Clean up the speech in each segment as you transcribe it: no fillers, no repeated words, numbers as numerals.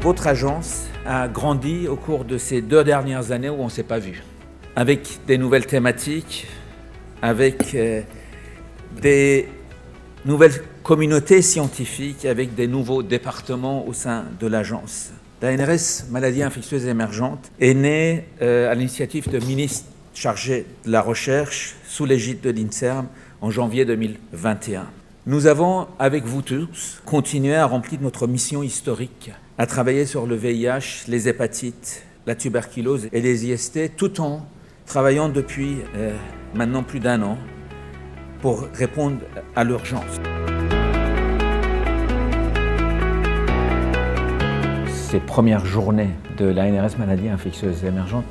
votre agence a grandi au cours de ces 2 dernières années où on ne s'est pas vu. Avec des nouvelles thématiques, avec des nouvelles communautés scientifiques, avec des nouveaux départements au sein de l'agence. L'ANRS, Maladies infectieuses émergentes, est née à l'initiative de ministres chargés de la recherche sous l'égide de l'INSERM en janvier 2021. Nous avons, avec vous tous, continué à remplir notre mission historique, à travailler sur le VIH, les hépatites, la tuberculose et les IST, tout en travaillant depuis maintenant plus d'1 an pour répondre à l'urgence. Ces premières journées de l'ANRS Maladies infectieuses émergentes,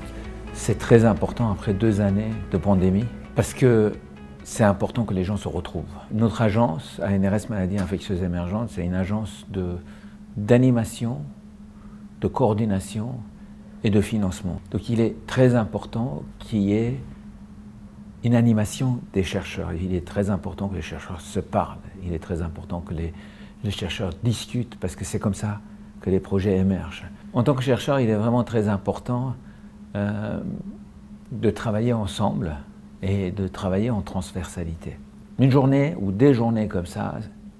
c'est très important après 2 années de pandémie parce que c'est important que les gens se retrouvent. Notre agence, ANRS Maladies infectieuses émergentes, c'est une agence d'animation, de coordination et de financement. Donc il est très important qu'il y ait une animation des chercheurs. Il est très important que les chercheurs se parlent. Il est très important que les chercheurs discutent parce que c'est comme ça que les projets émergent. En tant que chercheur, il est vraiment très important de travailler ensemble et de travailler en transversalité. Une journée ou des journées comme ça,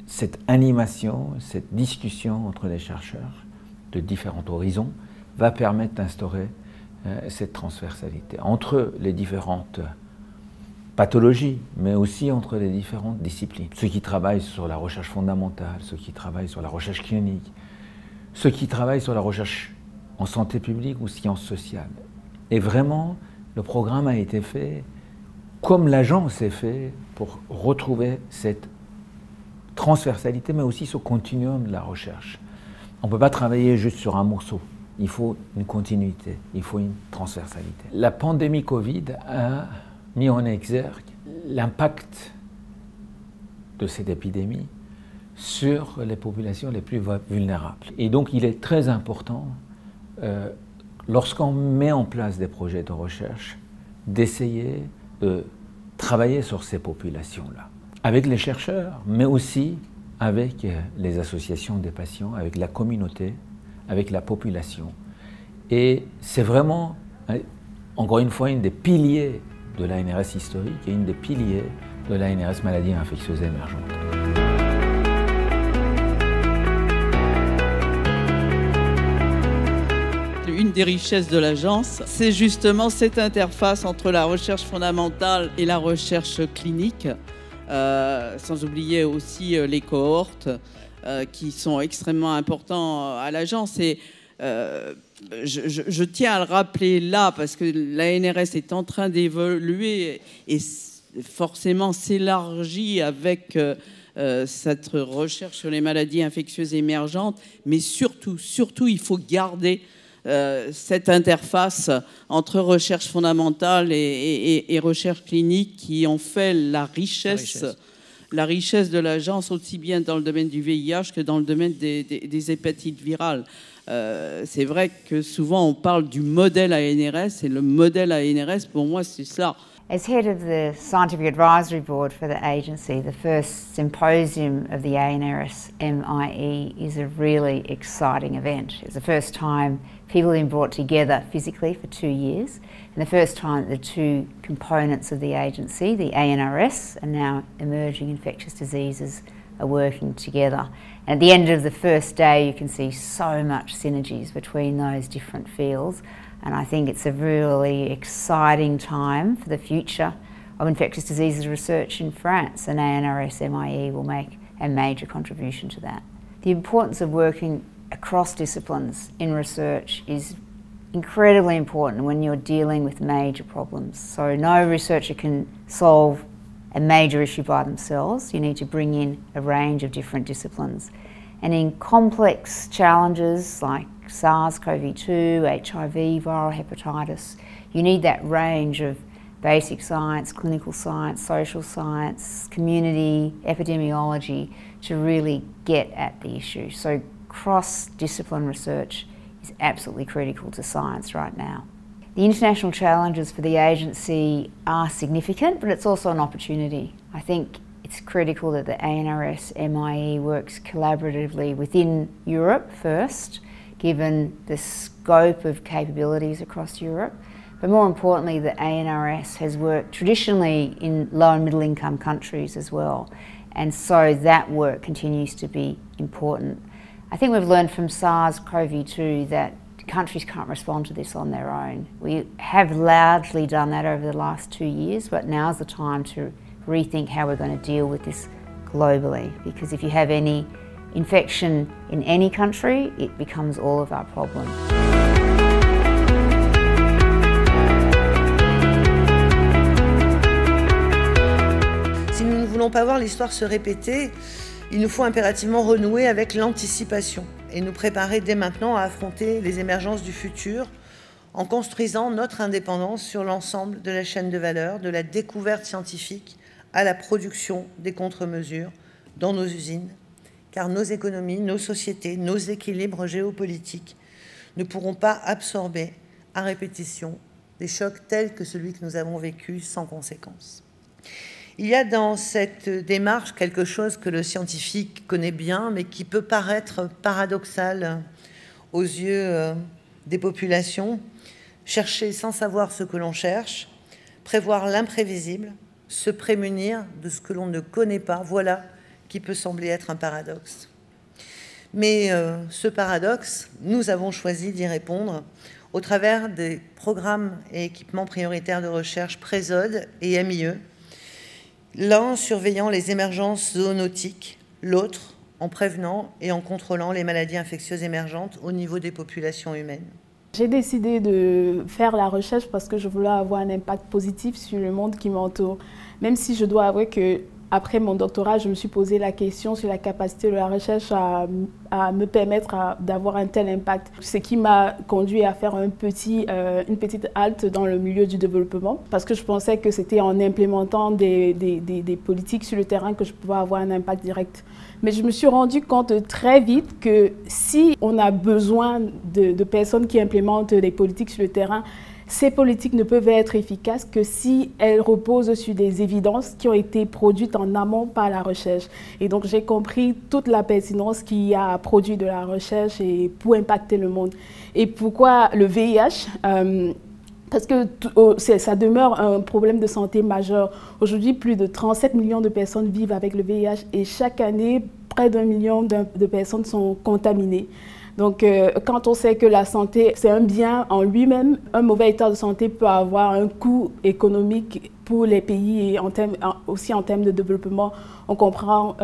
cette animation, cette discussion entre les chercheurs de différents horizons va permettre d'instaurer cette transversalité entre les différentes pathologies, mais aussi entre les différentes disciplines. Ceux qui travaillent sur la recherche fondamentale, ceux qui travaillent sur la recherche clinique, ceux qui travaillent sur la recherche en santé publique ou sciences sociales. Et vraiment, le programme a été fait comme l'agence est fait pour retrouver cette transversalité, mais aussi ce continuum de la recherche. On ne peut pas travailler juste sur un morceau. Il faut une continuité, il faut une transversalité. La pandémie Covid a mis en exergue l'impact de cette épidémie sur les populations les plus vulnérables. Et donc il est très important, lorsqu'on met en place des projets de recherche, d'essayer de travailler sur ces populations-là, avec les chercheurs, mais aussi avec les associations des patients, avec la communauté, avec la population. Et c'est vraiment, encore une fois, une des piliers de l'ANRS historique et une des piliers de l'ANRS Maladies infectieuses émergentes. Une des richesses de l'agence, c'est justement cette interface entre la recherche fondamentale et la recherche clinique, sans oublier aussi les cohortes qui sont extrêmement importants à l'agence. Et je tiens à le rappeler là, parce que l'ANRS est en train d'évoluer et forcément s'élargit avec cette recherche sur les maladies infectieuses émergentes, mais surtout, il faut garder cette interface entre recherche fondamentale et recherche clinique qui ont fait la richesse de l'agence, aussi bien dans le domaine du VIH que dans le domaine des hépatites virales. C'est vrai que souvent on parle du modèle ANRS, et le modèle ANRS, pour moi, c'est cela. As head of the Scientific Advisory Board for the agency, the first symposium of the ANRS MIE is a really exciting event. It's the first time people have been brought together physically for 2 years, and the first time that the 2 components of the agency, the ANRS and now emerging infectious diseases, are working together. And at the end of the first day, you can see so much synergies between those different fields. And I think it's a really exciting time for the future of infectious diseases research in France, and ANRS MIE will make a major contribution to that. The importance of working across disciplines in research is incredibly important when you're dealing with major problems. So no researcher can solve a major issue by themselves. You need to bring in a range of different disciplines. And in complex challenges like SARS-CoV-2, HIV, viral hepatitis, you need that range of basic science, clinical science, social science, community, epidemiology to really get at the issue. So cross-discipline research is absolutely critical to science right now. The international challenges for the agency are significant, but it's also an opportunity. I think it's critical that the ANRS MIE works collaboratively within Europe first, given the scope of capabilities across Europe. But more importantly, the ANRS has worked traditionally in low and middle income countries as well. And so that work continues to be important. I think we've learned from SARS-CoV-2 that countries can't respond to this on their own. We have largely done that over the last 2 years, but now's the time to rethink how we're going to deal with this globally. Because if you have any infection in any country, it becomes all of our problem. Si nous ne voulons pas voir l'histoire se répéter, il nous faut impérativement renouer avec l'anticipation et nous préparer dès maintenant à affronter les émergences du futur en construisant notre indépendance sur l'ensemble de la chaîne de valeur, de la découverte scientifique à la production des contre-mesures dans nos usines, car nos économies, nos sociétés, nos équilibres géopolitiques ne pourront pas absorber à répétition des chocs tels que celui que nous avons vécu sans conséquence. Il y a dans cette démarche quelque chose que le scientifique connaît bien, mais qui peut paraître paradoxal aux yeux des populations. Chercher sans savoir ce que l'on cherche, prévoir l'imprévisible, se prémunir de ce que l'on ne connaît pas, voilà qui peut sembler être un paradoxe. Mais ce paradoxe, nous avons choisi d'y répondre au travers des programmes et équipements prioritaires de recherche PRESOD et MIE, l'un surveillant les émergences zoonotiques, l'autre en prévenant et en contrôlant les maladies infectieuses émergentes au niveau des populations humaines. J'ai décidé de faire la recherche parce que je voulais avoir un impact positif sur le monde qui m'entoure. Même si je dois avouer que après mon doctorat, je me suis posé la question sur la capacité de la recherche à me permettre d'avoir un tel impact. Ce qui m'a conduit à faire une petite halte dans le milieu du développement parce que je pensais que c'était en implémentant des politiques sur le terrain que je pouvais avoir un impact direct. Mais je me suis rendu compte très vite que si on a besoin de personnes qui implémentent des politiques sur le terrain, ces politiques ne peuvent être efficaces que si elles reposent sur des évidences qui ont été produites en amont par la recherche. Et donc j'ai compris toute la pertinence qu'il y a à produire de la recherche et pour impacter le monde. Et pourquoi le VIH parce que ça demeure un problème de santé majeur. Aujourd'hui, plus de 37 millions de personnes vivent avec le VIH et chaque année, près d'1 million de personnes sont contaminées. Donc, quand on sait que la santé, c'est un bien en lui-même, un mauvais état de santé peut avoir un coût économique pour les pays et aussi en termes de développement. On comprend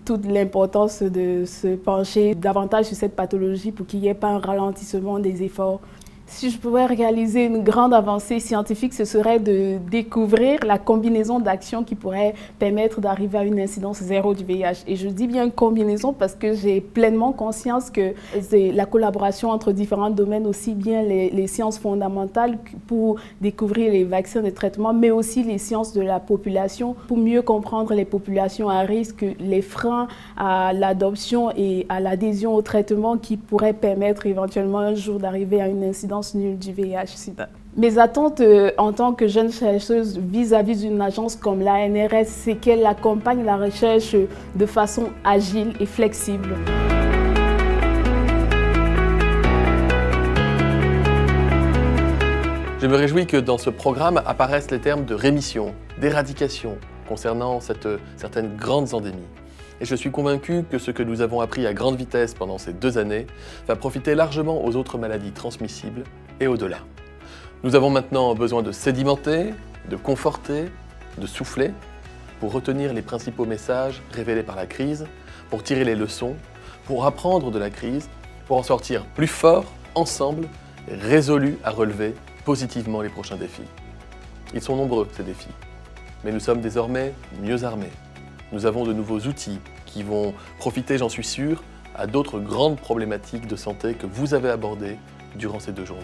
toute l'importance de se pencher davantage sur cette pathologie pour qu'il n'y ait pas un ralentissement des efforts. Si je pouvais réaliser une grande avancée scientifique, ce serait de découvrir la combinaison d'actions qui pourrait permettre d'arriver à une incidence zéro du VIH. Et je dis bien combinaison parce que j'ai pleinement conscience que c'est la collaboration entre différents domaines, aussi bien les sciences fondamentales pour découvrir les vaccins, les traitements, mais aussi les sciences de la population pour mieux comprendre les populations à risque, les freins à l'adoption et à l'adhésion au traitement qui pourraient permettre éventuellement un jour d'arriver à une incidence nulle du VIH/Sida. Mes attentes en tant que jeune chercheuse vis-à-vis d'une agence comme l'ANRS, c'est qu'elle accompagne la recherche de façon agile et flexible. Je me réjouis que dans ce programme apparaissent les termes de rémission, d'éradication concernant certaines grandes endémies. Et je suis convaincu que ce que nous avons appris à grande vitesse pendant ces 2 années va profiter largement aux autres maladies transmissibles et au-delà. Nous avons maintenant besoin de sédimenter, de conforter, de souffler pour retenir les principaux messages révélés par la crise, pour tirer les leçons, pour apprendre de la crise, pour en sortir plus forts, ensemble, résolus à relever positivement les prochains défis. Ils sont nombreux, ces défis, mais nous sommes désormais mieux armés. Nous avons de nouveaux outils qui vont profiter, j'en suis sûr, à d'autres grandes problématiques de santé que vous avez abordées durant ces 2 journées.